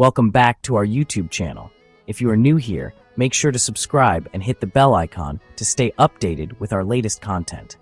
Welcome back to our YouTube channel. If you are new here, make sure to subscribe and hit the bell icon to stay updated with our latest content.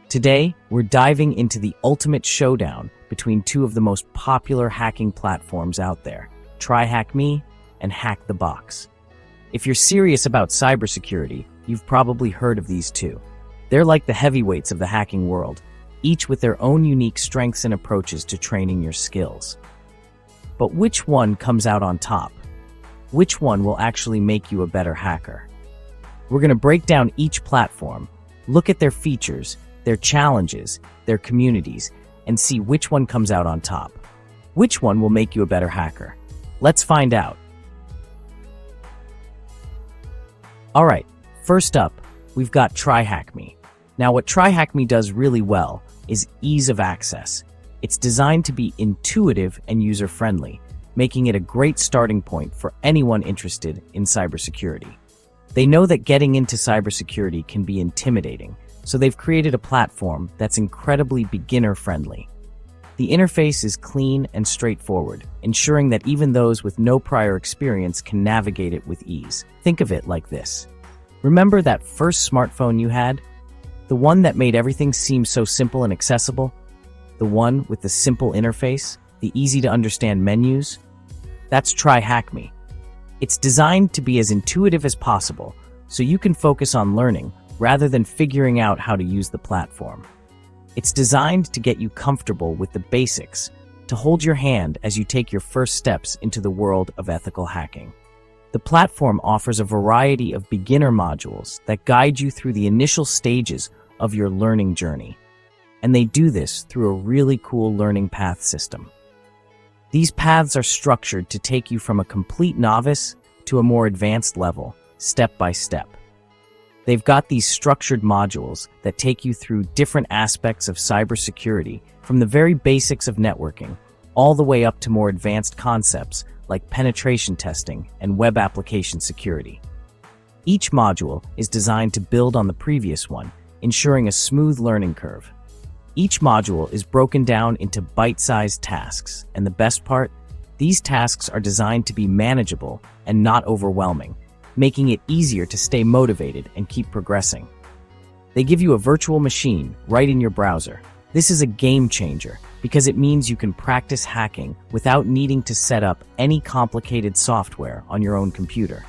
Today, we're diving into the ultimate showdown between two of the most popular hacking platforms out there, TryHackMe and Hack the Box. If you're serious about cybersecurity, you've probably heard of these two. They're like the heavyweights of the hacking world, each with their own unique strengths and approaches to training your skills. But which one comes out on top? Which one will actually make you a better hacker? We're going to break down each platform, look at their features, their challenges, their communities, and see which one comes out on top. Which one will make you a better hacker? Let's find out. Alright, first up, we've got TryHackMe. Now what TryHackMe does really well is ease of access. It's designed to be intuitive and user-friendly, making it a great starting point for anyone interested in cybersecurity. They know that getting into cybersecurity can be intimidating, so they've created a platform that's incredibly beginner-friendly. The interface is clean and straightforward, ensuring that even those with no prior experience can navigate it with ease. Think of it like this. Remember that first smartphone you had? The one that made everything seem so simple and accessible? The one with the simple interface, the easy-to-understand menus? That's TryHackMe. It's designed to be as intuitive as possible, so you can focus on learning rather than figuring out how to use the platform. It's designed to get you comfortable with the basics, to hold your hand as you take your first steps into the world of ethical hacking. The platform offers a variety of beginner modules that guide you through the initial stages of your learning journey. And they do this through a really cool learning path system. These paths are structured to take you from a complete novice to a more advanced level, step by step. They've got these structured modules that take you through different aspects of cybersecurity, from the very basics of networking, all the way up to more advanced concepts like penetration testing and web application security. Each module is designed to build on the previous one, ensuring a smooth learning curve. Each module is broken down into bite-sized tasks, and the best part? These tasks are designed to be manageable and not overwhelming, making it easier to stay motivated and keep progressing. They give you a virtual machine right in your browser. This is a game changer because it means you can practice hacking without needing to set up any complicated software on your own computer.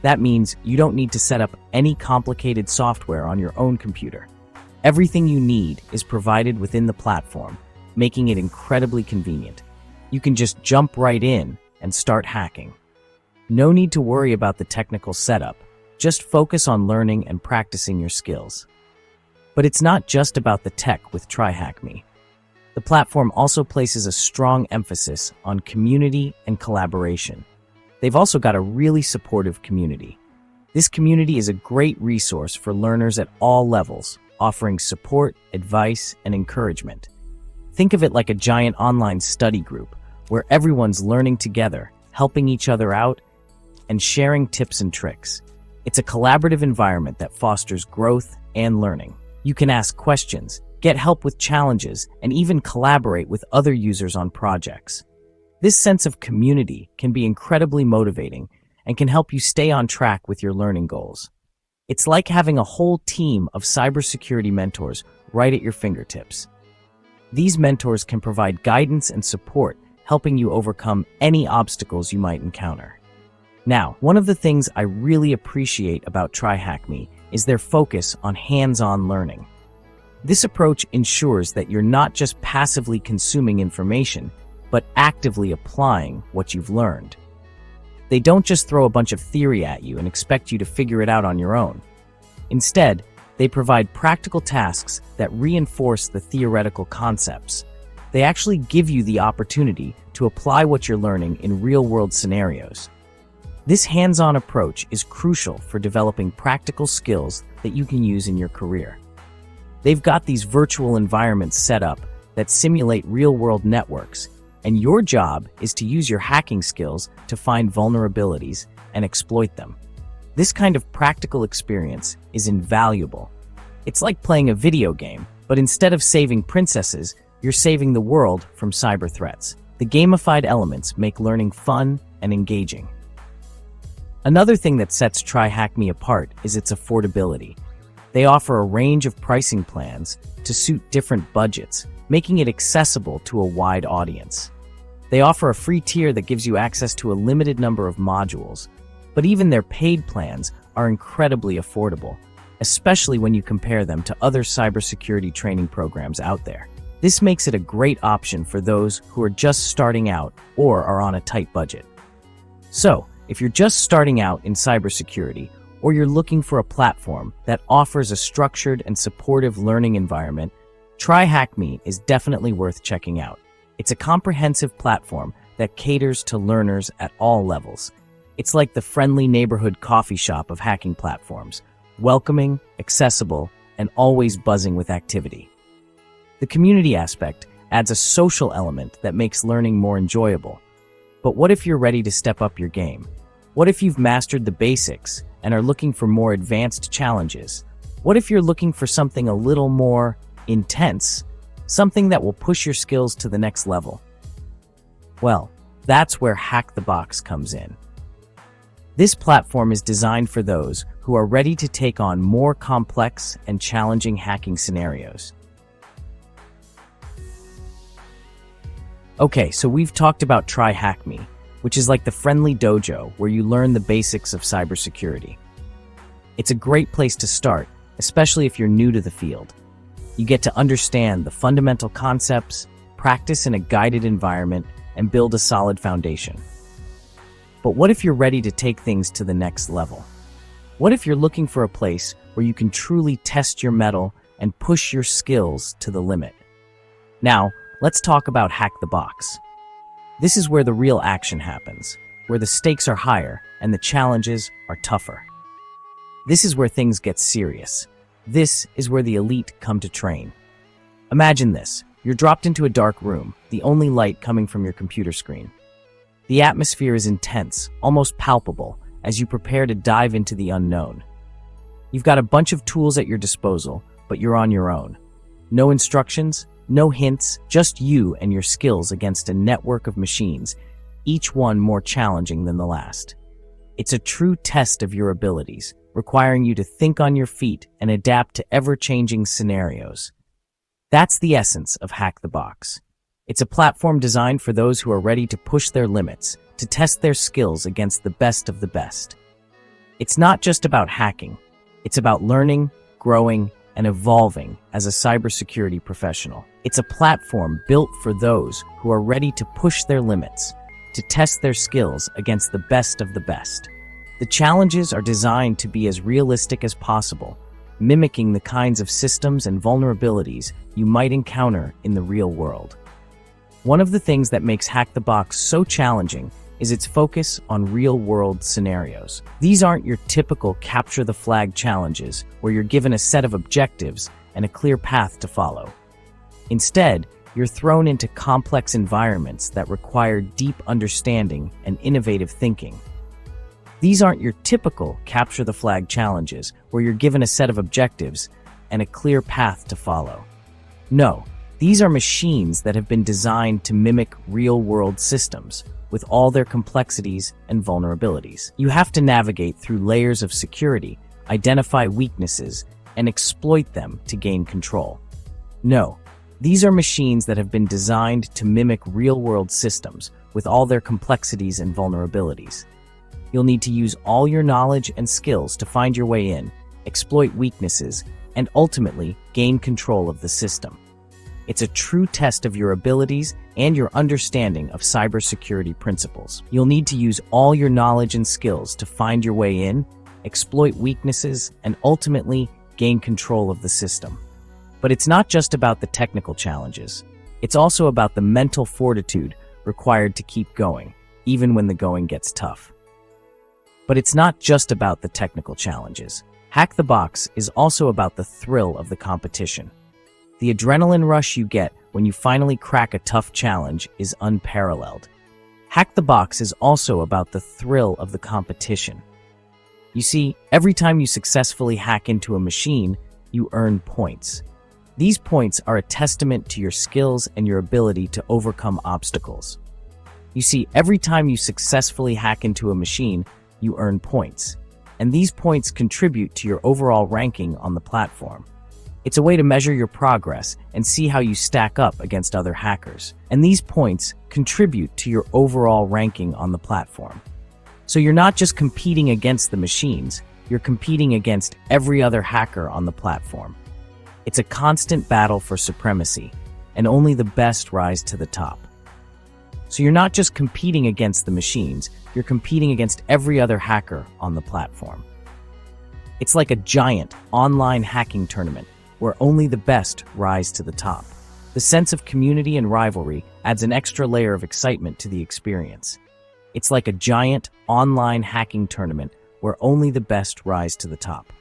That means you don't need to set up any complicated software on your own computer. Everything you need is provided within the platform, making it incredibly convenient. You can just jump right in and start hacking. No need to worry about the technical setup. Just focus on learning and practicing your skills. But it's not just about the tech with TryHackMe. The platform also places a strong emphasis on community and collaboration. They've also got a really supportive community. This community is a great resource for learners at all levels, offering support, advice, and encouragement. Think of it like a giant online study group where everyone's learning together, helping each other out, and sharing tips and tricks. It's a collaborative environment that fosters growth and learning. You can ask questions, get help with challenges, and even collaborate with other users on projects. This sense of community can be incredibly motivating and can help you stay on track with your learning goals. It's like having a whole team of cybersecurity mentors right at your fingertips. These mentors can provide guidance and support, helping you overcome any obstacles you might encounter. Now, one of the things I really appreciate about TryHackMe is their focus on hands-on learning. This approach ensures that you're not just passively consuming information, but actively applying what you've learned. They don't just throw a bunch of theory at you and expect you to figure it out on your own. Instead, they provide practical tasks that reinforce the theoretical concepts. They actually give you the opportunity to apply what you're learning in real-world scenarios. This hands-on approach is crucial for developing practical skills that you can use in your career. They've got these virtual environments set up that simulate real-world networks, and your job is to use your hacking skills to find vulnerabilities and exploit them. This kind of practical experience is invaluable. It's like playing a video game, but instead of saving princesses, you're saving the world from cyber threats. The gamified elements make learning fun and engaging. Another thing that sets TryHackMe apart is its affordability. They offer a range of pricing plans to suit different budgets, making it accessible to a wide audience. They offer a free tier that gives you access to a limited number of modules, but even their paid plans are incredibly affordable, especially when you compare them to other cybersecurity training programs out there. This makes it a great option for those who are just starting out or are on a tight budget. So, if you're just starting out in cybersecurity, or you're looking for a platform that offers a structured and supportive learning environment, TryHackMe is definitely worth checking out. It's a comprehensive platform that caters to learners at all levels. It's like the friendly neighborhood coffee shop of hacking platforms, welcoming, accessible, and always buzzing with activity. The community aspect adds a social element that makes learning more enjoyable. But what if you're ready to step up your game? What if you've mastered the basics and are looking for more advanced challenges? What if you're looking for something a little more intense, something that will push your skills to the next level? Well, that's where Hack the Box comes in. This platform is designed for those who are ready to take on more complex and challenging hacking scenarios. Okay, so we've talked about TryHackMe, which is like the friendly dojo where you learn the basics of cybersecurity. It's a great place to start, especially if you're new to the field. You get to understand the fundamental concepts, practice in a guided environment, and build a solid foundation. But what if you're ready to take things to the next level? What if you're looking for a place where you can truly test your mettle and push your skills to the limit? Now, let's talk about Hack the Box. This is where the real action happens, where the stakes are higher and the challenges are tougher. This is where things get serious. This is where the elite come to train. Imagine this. You're dropped into a dark room, the only light coming from your computer screen. The atmosphere is intense, almost palpable, as you prepare to dive into the unknown. You've got a bunch of tools at your disposal, but you're on your own. No instructions, no hints, just you and your skills against a network of machines, each one more challenging than the last. It's a true test of your abilities, requiring you to think on your feet and adapt to ever-changing scenarios. That's the essence of Hack the Box. It's a platform designed for those who are ready to push their limits, to test their skills against the best of the best. It's not just about hacking. It's about learning, growing, and evolving as a cybersecurity professional. It's a platform built for those who are ready to push their limits, to test their skills against the best of the best. The challenges are designed to be as realistic as possible, mimicking the kinds of systems and vulnerabilities you might encounter in the real world. One of the things that makes Hack the Box so challenging is its focus on real-world scenarios. These aren't your typical capture-the-flag challenges where you're given a set of objectives and a clear path to follow. Instead, you're thrown into complex environments that require deep understanding and innovative thinking. These aren't your typical capture-the-flag challenges where you're given a set of objectives and a clear path to follow. No, these are machines that have been designed to mimic real-world systems, with all their complexities and vulnerabilities. You have to navigate through layers of security, identify weaknesses, and exploit them to gain control. No, these are machines that have been designed to mimic real-world systems with all their complexities and vulnerabilities. You'll need to use all your knowledge and skills to find your way in, exploit weaknesses, and ultimately gain control of the system. It's a true test of your abilities and your understanding of cybersecurity principles. You'll need to use all your knowledge and skills to find your way in, exploit weaknesses, and ultimately gain control of the system. But it's not just about the technical challenges. It's also about the mental fortitude required to keep going, even when the going gets tough. But it's not just about the technical challenges. Hack the Box is also about the thrill of the competition. The adrenaline rush you get when you finally crack a tough challenge is unparalleled. Hack the Box is also about the thrill of the competition. You see, every time you successfully hack into a machine, you earn points. These points are a testament to your skills and your ability to overcome obstacles. You see, every time you successfully hack into a machine, you earn points. And these points contribute to your overall ranking on the platform. It's a way to measure your progress and see how you stack up against other hackers. And these points contribute to your overall ranking on the platform. So you're not just competing against the machines, you're competing against every other hacker on the platform. It's a constant battle for supremacy, and only the best rise to the top. So you're not just competing against the machines, you're competing against every other hacker on the platform. It's like a giant online hacking tournament where only the best rise to the top. The sense of community and rivalry adds an extra layer of excitement to the experience. It's like a giant online hacking tournament where only the best rise to the top.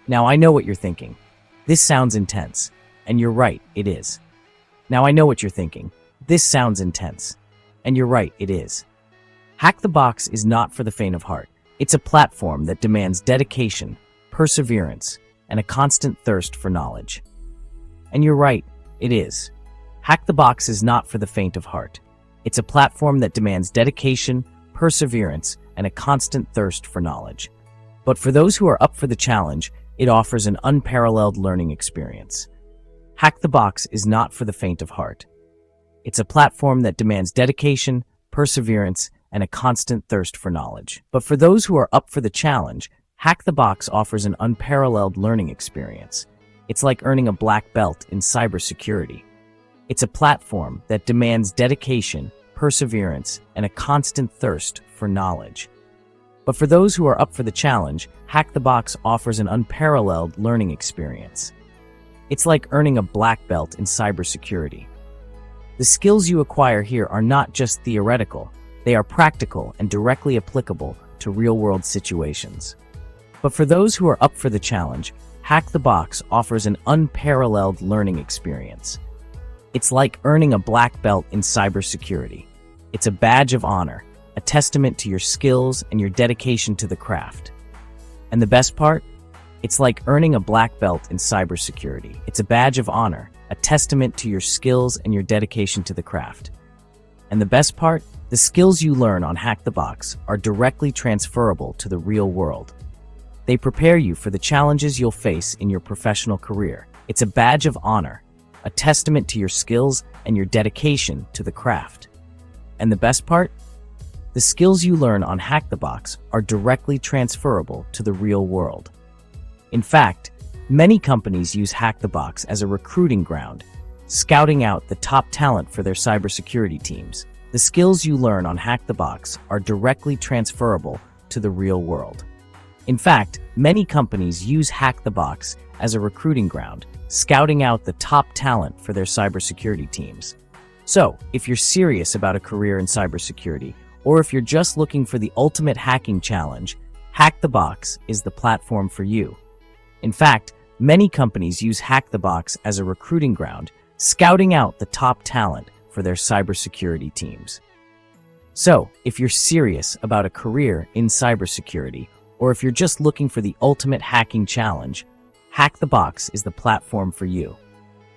Now, I know what you're thinking. This sounds intense. And you're right, it is. Now, I know what you're thinking. This sounds intense. And you're right, it is. Hack the Box is not for the faint of heart. It's a platform that demands dedication, perseverance, and a constant thirst for knowledge. And you're right, it is. Hack the Box is not for the faint of heart. It's a platform that demands dedication, perseverance, and a constant thirst for knowledge. But for those who are up for the challenge, it offers an unparalleled learning experience. Hack the Box is not for the faint of heart. It's a platform that demands dedication, perseverance, and a constant thirst for knowledge. But for those who are up for the challenge, Hack the Box offers an unparalleled learning experience. It's like earning a black belt in cybersecurity. It's a platform that demands dedication, perseverance, and a constant thirst for knowledge. But for those who are up for the challenge, Hack the Box offers an unparalleled learning experience. It's like earning a black belt in cybersecurity. The skills you acquire here are not just theoretical, they are practical and directly applicable to real-world situations. But for those who are up for the challenge, Hack the Box offers an unparalleled learning experience. It's like earning a black belt in cybersecurity. It's a badge of honor, a testament to your skills and your dedication to the craft. And the best part? It's like earning a black belt in cybersecurity. It's a badge of honor, a testament to your skills and your dedication to the craft. And the best part? The skills you learn on Hack the Box are directly transferable to the real world. They prepare you for the challenges you'll face in your professional career. It's a badge of honor, a testament to your skills and your dedication to the craft. And the best part? The skills you learn on Hack the Box are directly transferable to the real world. In fact, many companies use Hack the Box as a recruiting ground, scouting out the top talent for their cybersecurity teams. The skills you learn on Hack the Box are directly transferable to the real world. In fact, many companies use Hack the Box as a recruiting ground, scouting out the top talent for their cybersecurity teams. So, if you're serious about a career in cybersecurity, or if you're just looking for the ultimate hacking challenge, Hack the Box is the platform for you. In fact, many companies use Hack the Box as a recruiting ground, scouting out the top talent for their cybersecurity teams. So, if you're serious about a career in cybersecurity, or if you're just looking for the ultimate hacking challenge, Hack the Box is the platform for you.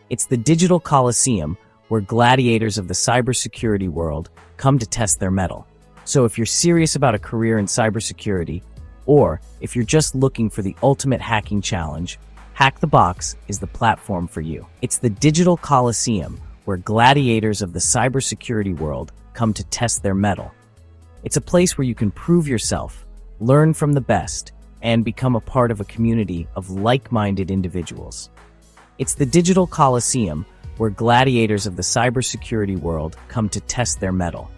It's the digital coliseum where gladiators of the cybersecurity world come to test their mettle. So if you're serious about a career in cybersecurity, or if you're just looking for the ultimate hacking challenge, Hack the Box is the platform for you. It's the digital coliseum where gladiators of the cybersecurity world come to test their mettle. It's a place where you can prove yourself, learn from the best, and become a part of a community of like-minded individuals. It's the digital coliseum where gladiators of the cybersecurity world come to test their mettle.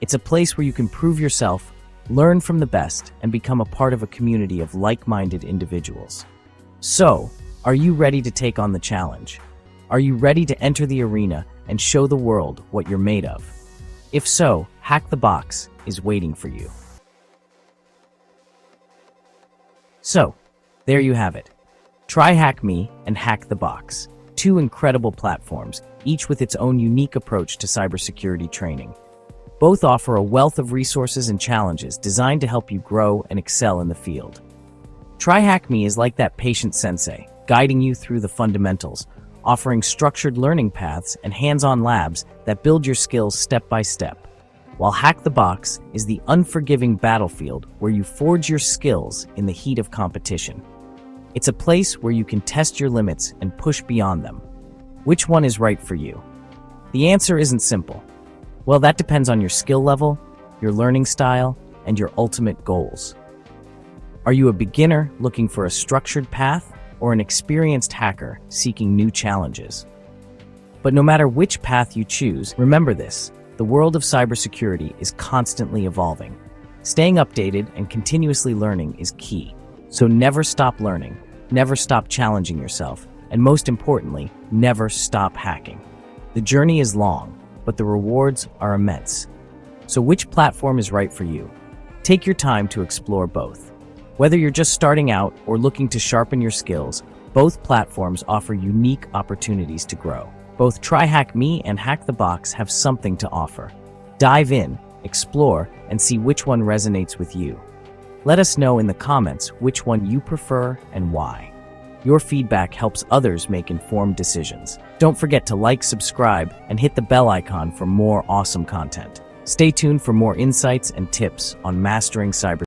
It's a place where you can prove yourself, learn from the best, and become a part of a community of like-minded individuals. So, are you ready to take on the challenge? Are you ready to enter the arena and show the world what you're made of? If so, Hack the Box is waiting for you. So, there you have it. TryHackMe and Hack the Box, two incredible platforms, each with its own unique approach to cybersecurity training. Both offer a wealth of resources and challenges designed to help you grow and excel in the field. TryHackMe is like that patient sensei, guiding you through the fundamentals, offering structured learning paths and hands-on labs that build your skills step by step. while Hack the Box is the unforgiving battlefield where you forge your skills in the heat of competition. It's a place where you can test your limits and push beyond them. Which one is right for you? The answer isn't simple. Well, that depends on your skill level, your learning style, and your ultimate goals. Are you a beginner looking for a structured path, or an experienced hacker seeking new challenges? But no matter which path you choose, remember this: the world of cybersecurity is constantly evolving. Staying updated and continuously learning is key. So never stop learning, never stop challenging yourself, and most importantly, never stop hacking. The journey is long, but the rewards are immense. So which platform is right for you? Take your time to explore both. Whether you're just starting out or looking to sharpen your skills, both platforms offer unique opportunities to grow. Both TryHackMe and Hack the Box have something to offer. Dive in, explore, and see which one resonates with you. Let us know in the comments which one you prefer and why. Your feedback helps others make informed decisions. Don't forget to like, subscribe, and hit the bell icon for more awesome content. Stay tuned for more insights and tips on mastering cybersecurity.